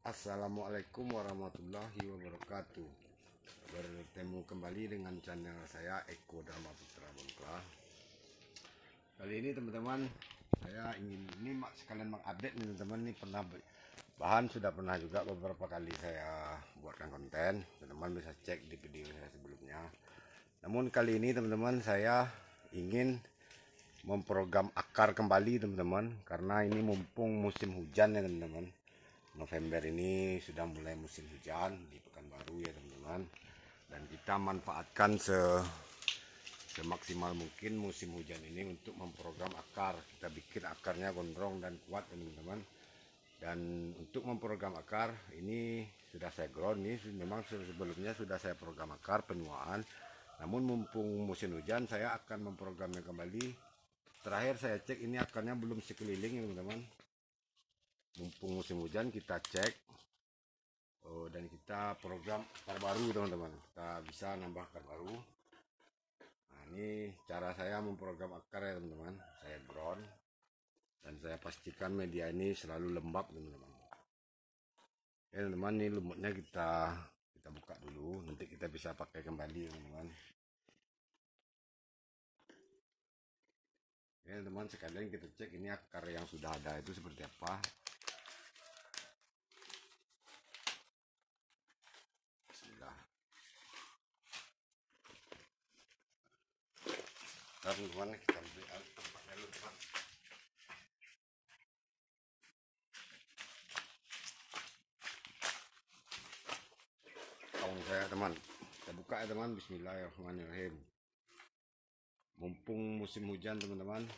Assalamualaikum warahmatullahi wabarakatuh. Bertemu kembali dengan channel saya Eko Dharma Putra Bongkla. Kali ini teman-teman, saya ingin sekalian mengupdate nih teman-teman. Ini bahan sudah pernah juga beberapa kali saya buatkan konten. Teman-teman bisa cek di video saya sebelumnya. Namun kali ini teman-teman, saya ingin memprogram akar kembali teman-teman, karena ini mumpung musim hujan ya teman-teman. November ini sudah mulai musim hujan di Pekanbaru ya teman-teman, dan kita manfaatkan semaksimal mungkin musim hujan ini untuk memprogram akar. Kita bikin akarnya gondrong dan kuat teman-teman. Dan untuk memprogram akar ini sudah saya ground, ini memang sebelumnya sudah saya program akar penuaan, namun mumpung musim hujan saya akan memprogramnya kembali. Terakhir saya cek ini akarnya belum sekeliling ya teman-teman. Mumpung musim hujan kita cek, dan kita program akar baru teman-teman. Kita bisa nambah akar baru. Nah, ini cara saya memprogram akar ya teman-teman. Saya ground dan saya pastikan media ini selalu lembab teman-teman. Ya teman-teman, ini lumutnya kita buka dulu, nanti kita bisa pakai kembali teman-teman. Ya teman, sekalian kita cek ini akar yang sudah ada itu seperti apa. Teman-teman, kita ambil tempatnya dulu teman. Tahun saya teman, kita buka ya teman. Bismillahirrahmanirrahim. Mumpung musim hujan teman-teman,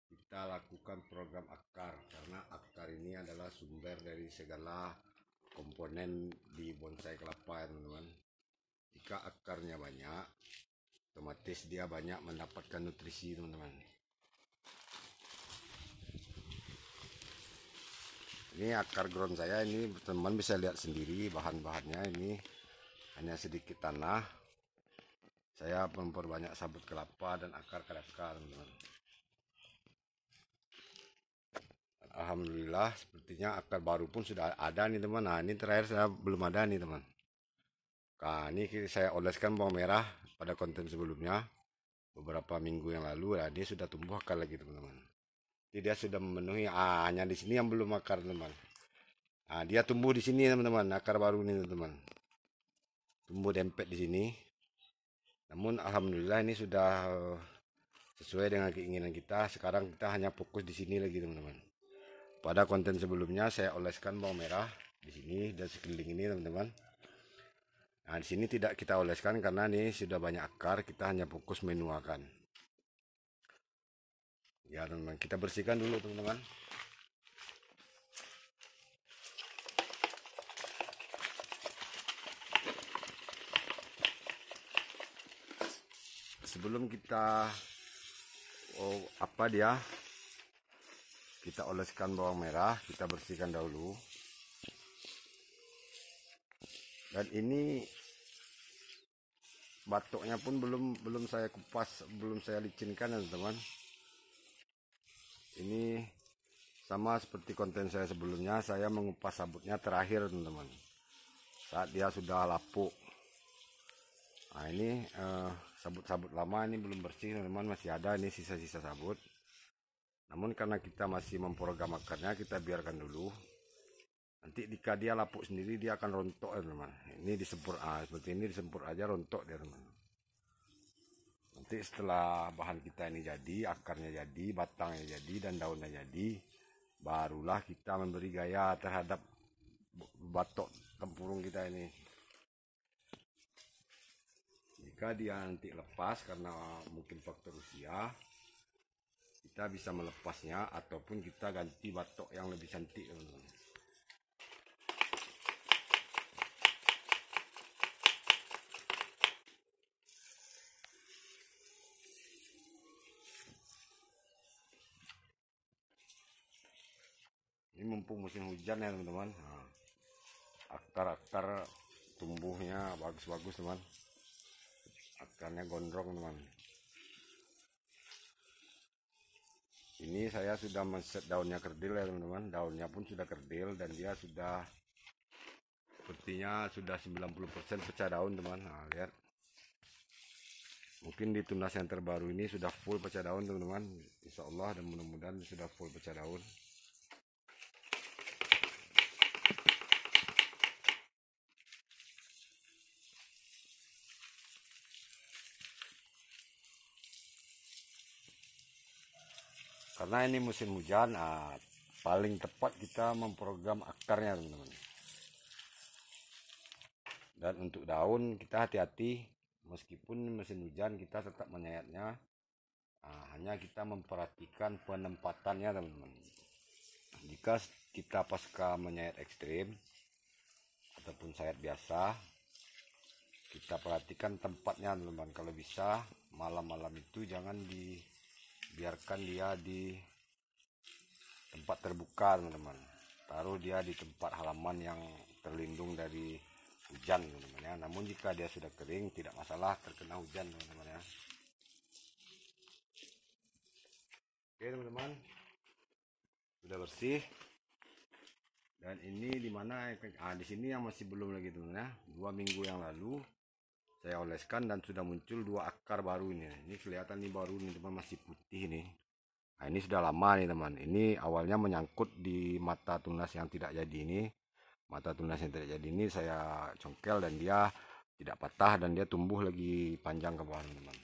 kita lakukan program akar, karena akar ini adalah sumber dari segala komponen di bonsai kelapa ya teman-teman. Jika akarnya banyak, otomatis dia banyak mendapatkan nutrisi teman-teman. Ini akar ground saya, ini teman-teman bisa lihat sendiri bahan-bahannya. Ini hanya sedikit tanah, saya memperbanyak sabut kelapa dan akar kadaka teman-teman. Alhamdulillah, sepertinya akar baru pun sudah ada nih teman. Nah, ini terakhir saya belum ada nih teman. Nah, ini saya oleskan bawang merah pada konten sebelumnya beberapa minggu yang lalu. Nah, dia sudah tumbuh akar lagi teman-teman. Jadi dia sudah memenuhi. Hanya di sini yang belum akar teman. Nah, dia tumbuh di sini teman-teman, akar baru ini teman. Tumbuh dempet di sini. Namun alhamdulillah ini sudah sesuai dengan keinginan kita. Sekarang kita hanya fokus di sini lagi teman-teman. Pada konten sebelumnya saya oleskan bawang merah di sini dan sekeliling ini teman-teman. Nah, di sini tidak kita oleskan karena ini sudah banyak akar, kita hanya fokus menuakan. Ya teman-teman, kita bersihkan dulu teman-teman. Sebelum kita kita oleskan bawang merah, kita bersihkan dahulu. Dan ini batoknya pun belum saya kupas, belum saya licinkan ya teman-teman. Ini sama seperti konten saya sebelumnya, saya mengupas sabutnya terakhir teman-teman, saat dia sudah lapuk. Nah, ini sabut-sabut lama ini belum bersih teman-teman, masih ada ini sisa-sisa sabut. Namun karena kita masih memprogram akarnya, kita biarkan dulu. Nanti jika dia lapuk sendiri, dia akan rontok ya teman. Ini disempur, seperti ini disempur aja rontok dia teman. Nanti setelah bahan kita ini jadi, akarnya jadi, batangnya jadi, dan daunnya jadi, barulah kita memberi gaya terhadap batok tempurung kita ini. Jika dia nanti lepas karena mungkin faktor usia, kita bisa melepasnya ataupun kita ganti batok yang lebih cantik teman-teman. Ini mumpung musim hujan ya teman-teman. Nah, akar-akar tumbuhnya bagus-bagus teman. Akarnya gondrong teman. Ini saya sudah men-set daunnya kerdil ya teman-teman. Daunnya pun sudah kerdil dan dia sudah sepertinya sudah 90% pecah daun teman. Nah, lihat. Mungkin di tunas yang terbaru ini sudah full pecah daun teman-teman. Insya Allah dan mudah-mudahan sudah full pecah daun. Karena ini musim hujan, paling tepat kita memprogram akarnya teman-teman. Dan untuk daun kita hati-hati, meskipun musim hujan kita tetap menyayatnya. Hanya kita memperhatikan penempatannya teman-teman. Jika kita pasca menyayat ekstrim ataupun sayat biasa, kita perhatikan tempatnya teman-teman. Kalau bisa malam-malam itu jangan dibiarkan dia di tempat terbuka teman-teman. Taruh dia di tempat halaman yang terlindung dari hujan teman-teman ya. Namun jika dia sudah kering tidak masalah terkena hujan teman-teman ya. Oke teman-teman, sudah bersih. Dan ini dimana? Di sini yang masih belum lagi teman-teman ya. 2 minggu yang lalu saya oleskan dan sudah muncul 2 akar baru ini. Ini kelihatan nih baru nih teman, masih putih nih. Nah, ini sudah lama nih teman. Ini awalnya menyangkut di mata tunas yang tidak jadi ini. Mata tunas yang tidak jadi ini saya congkel dan dia tidak patah dan dia tumbuh lagi panjang ke bawah teman-teman.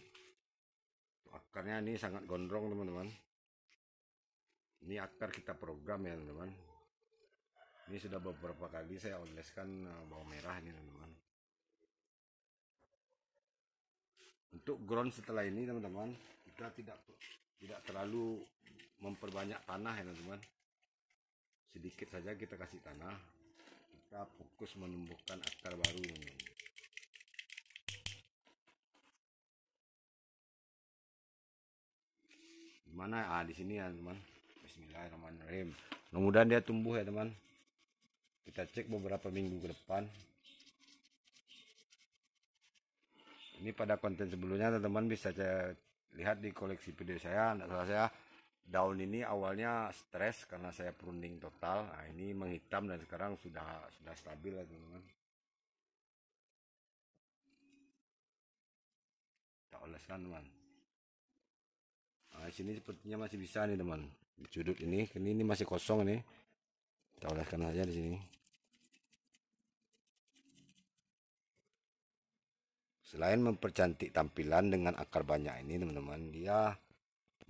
Akarnya ini sangat gondrong teman-teman. Ini akar kita program ya teman-teman. Ini sudah beberapa kali saya oleskan bawang merah ini teman-teman. Untuk ground setelah ini teman-teman, kita tidak terlalu memperbanyak tanah ya teman-teman. Sedikit saja kita kasih tanah. Kita fokus menumbuhkan akar baru teman-teman. Gimana? Di sini ya teman. Bismillahirrahmanirrahim. Mudah-mudahan dia tumbuh ya teman. Kita cek beberapa minggu ke depan. Ini pada konten sebelumnya teman-teman bisa saya lihat di koleksi video saya. Tidak salah saya, daun ini awalnya stres karena saya pruning total. Nah, ini menghitam dan sekarang sudah stabil ya teman-teman. Kita oleskan teman. Nah, di sini sepertinya masih bisa nih teman. Di sudut ini masih kosong nih. Kita oleskan saja di sini. Selain mempercantik tampilan dengan akar banyak ini teman-teman, dia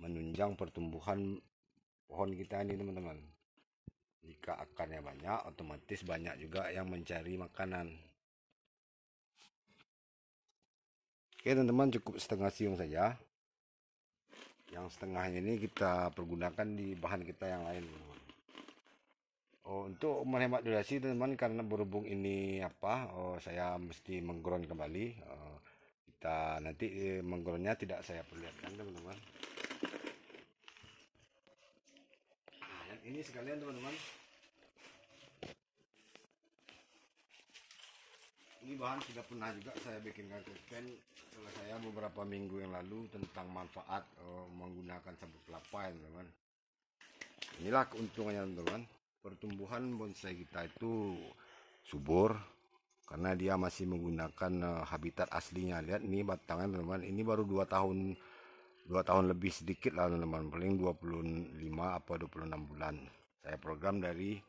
menunjang pertumbuhan pohon kita ini teman-teman. Jika akarnya banyak, otomatis banyak juga yang mencari makanan. Oke teman-teman, cukup setengah siung saja. Yang setengahnya ini kita pergunakan di bahan kita yang lain teman-teman. Untuk menghemat durasi teman-teman, karena berhubung ini saya mesti mengground kembali. Kita nanti menggroundnya tidak saya perlihatkan teman-teman. Nah, ini sekalian teman-teman. Ini bahan sudah pernah juga saya bikinkan konten setelah saya beberapa minggu yang lalu tentang manfaat menggunakan sabut kelapa ya teman-teman. Inilah keuntungannya teman-teman. Pertumbuhan bonsai kita itu subur karena dia masih menggunakan habitat aslinya. Lihat ini batangnya teman-teman, ini baru 2 tahun lebih sedikit lah teman-teman, paling 25 apa 26 bulan. Saya program dari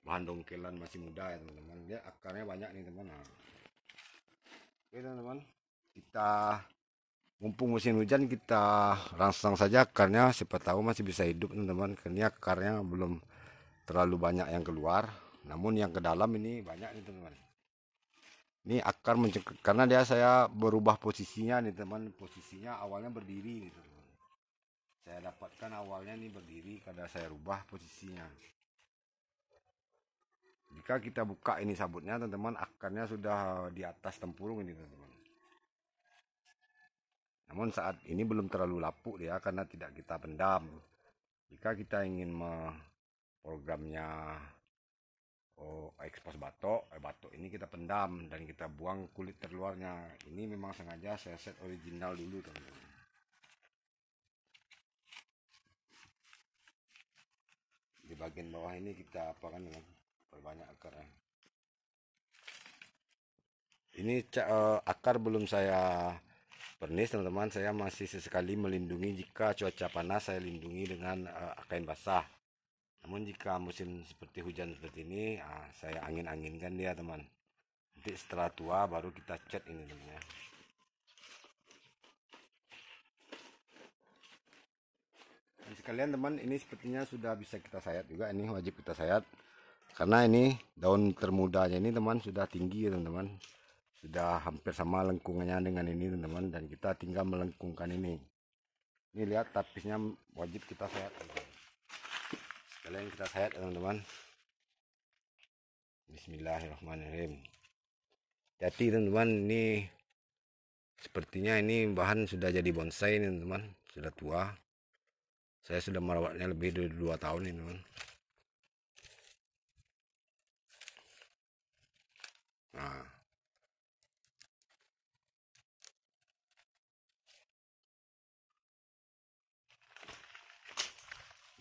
bahan dongkelan masih muda ya teman-teman. Lihat akarnya banyak nih teman-teman. Oke teman-teman, kita mumpung musim hujan kita rangsang saja akarnya, siapa tahu masih bisa hidup teman-teman. Karena akarnya belum terlalu banyak yang keluar, namun yang ke dalam ini banyak nih teman-teman. Ini akar karena saya berubah posisinya nih teman. Posisinya awalnya berdiri nih teman. Saya dapatkan awalnya nih berdiri, karena saya rubah posisinya. Jika kita buka ini sabutnya teman-teman, akarnya sudah di atas tempurung ini teman-teman. Namun saat ini belum terlalu lapuk dia karena tidak kita pendam. Jika kita ingin programnya ekspos batok ini kita pendam dan kita buang kulit terluarnya. Ini memang sengaja saya set original dulu teman-teman. Di bagian bawah ini kita perbanyak akarnya. Ini akar belum saya pernis teman-teman, saya masih sesekali melindungi jika cuaca panas saya lindungi dengan kain basah. Namun jika musim seperti hujan seperti ini, saya angin-anginkan dia teman. Nanti setelah tua baru kita cat ini teman ya. Dan sekalian teman, ini sepertinya sudah bisa kita sayat juga, ini wajib kita sayat. Karena ini daun termudanya ini teman sudah tinggi teman-teman. Sudah hampir sama lengkungannya dengan ini teman-teman, dan kita tinggal melengkungkan ini. Ini lihat tapisnya wajib kita sayat. Sekalian kita sayat teman-teman. Bismillahirrahmanirrahim. Hati teman-teman, ini sepertinya ini bahan sudah jadi bonsai ini teman-teman, sudah tua. Saya sudah merawatnya lebih dari 2 tahun ini teman. Nah,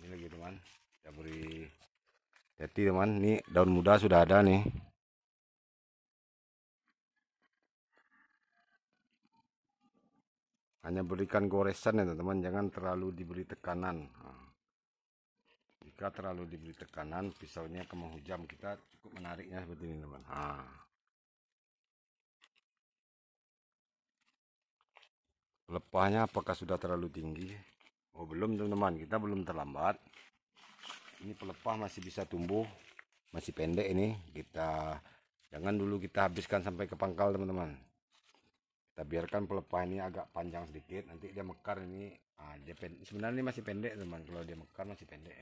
ini lagi teman, kita beri hati teman. Ini daun muda sudah ada nih. Hanya berikan goresan ya teman-teman, jangan terlalu diberi tekanan. Nah, jika terlalu diberi tekanan, pisaunya ke menghujam, kita cukup menariknya seperti ini teman. Nah, pelepahnya apakah sudah terlalu tinggi? Oh belum teman-teman, kita belum terlambat. Ini pelepah masih bisa tumbuh, masih pendek ini. Kita jangan dulu kita habiskan sampai ke pangkal teman-teman. Kita biarkan pelepah ini agak panjang sedikit, nanti dia mekar ini. Dia sebenarnya ini masih pendek teman, kalau dia mekar masih pendek.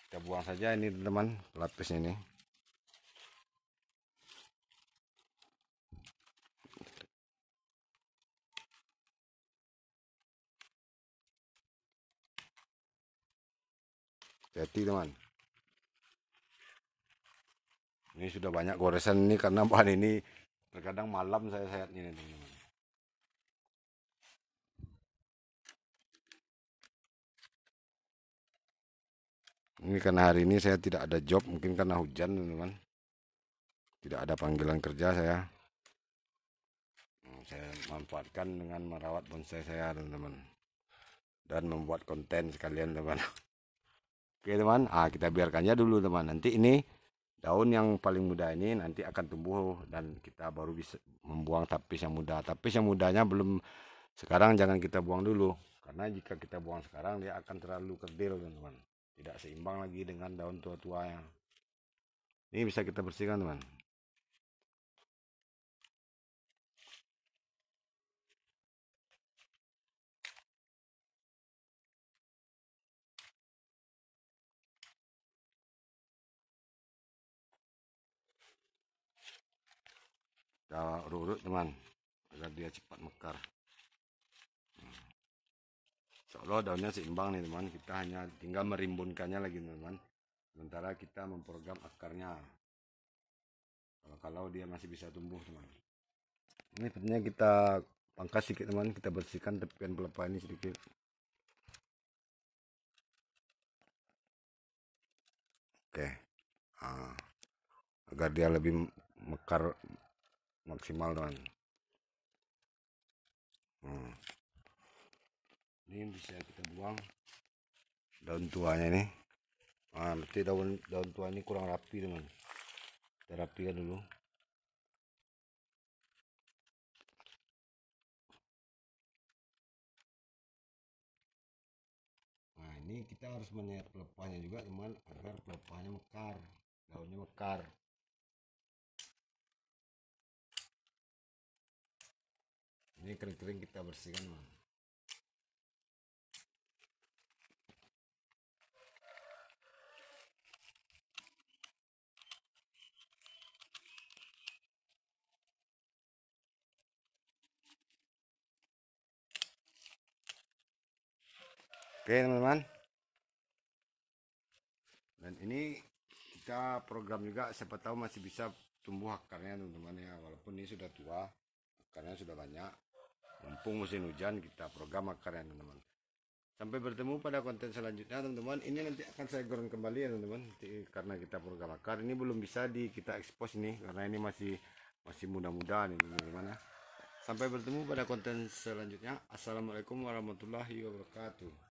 Kita buang saja ini teman, pelapisnya ini. Hati teman. Ini sudah banyak goresan ini karena bahan ini terkadang malam saya sayatnya ini teman-teman. Ini karena hari ini saya tidak ada job, mungkin karena hujan teman-teman. Tidak ada panggilan kerja saya. Saya manfaatkan dengan merawat bonsai saya teman-teman. Dan membuat konten sekalian teman. Oke teman, kita biarkannya dulu teman. Nanti ini daun yang paling muda ini nanti akan tumbuh dan kita baru bisa membuang tapis yang muda. Tapis yang mudanya belum, sekarang jangan kita buang dulu. Karena jika kita buang sekarang dia akan terlalu kerdil teman-teman. Tidak seimbang lagi dengan daun tua-tua yang ini bisa kita bersihkan teman. Kita urut teman agar dia cepat mekar. Seolah daunnya seimbang nih teman, kita hanya tinggal merimbunkannya lagi teman. Sementara kita memprogram akarnya. Kalau dia masih bisa tumbuh teman. Ini sepertinya kita pangkas sedikit teman, kita bersihkan tepian pelepah ini sedikit. Oke, agar dia lebih mekar maksimal teman. Ini bisa kita buang daun tuanya ini. Berarti daun tua ini kurang rapi teman. Kita rapikan dulu. Nah ini kita harus menyayat pelepahnya juga teman, agar pelepahnya mekar, daunnya mekar. Ini kering-kering kita bersihkan teman. Oke teman-teman. Dan ini kita program juga, siapa tahu masih bisa tumbuh akarnya teman-teman ya, walaupun ini sudah tua, akarnya sudah banyak. Mumpung musim hujan kita program akarnya teman-teman. Sampai bertemu pada konten selanjutnya teman-teman. Ini nanti akan saya ground kembali ya teman-teman. Karena kita program akar ini belum bisa kita expose nih karena ini masih muda-muda nih teman-teman ya. Sampai bertemu pada konten selanjutnya. Assalamualaikum warahmatullahi wabarakatuh.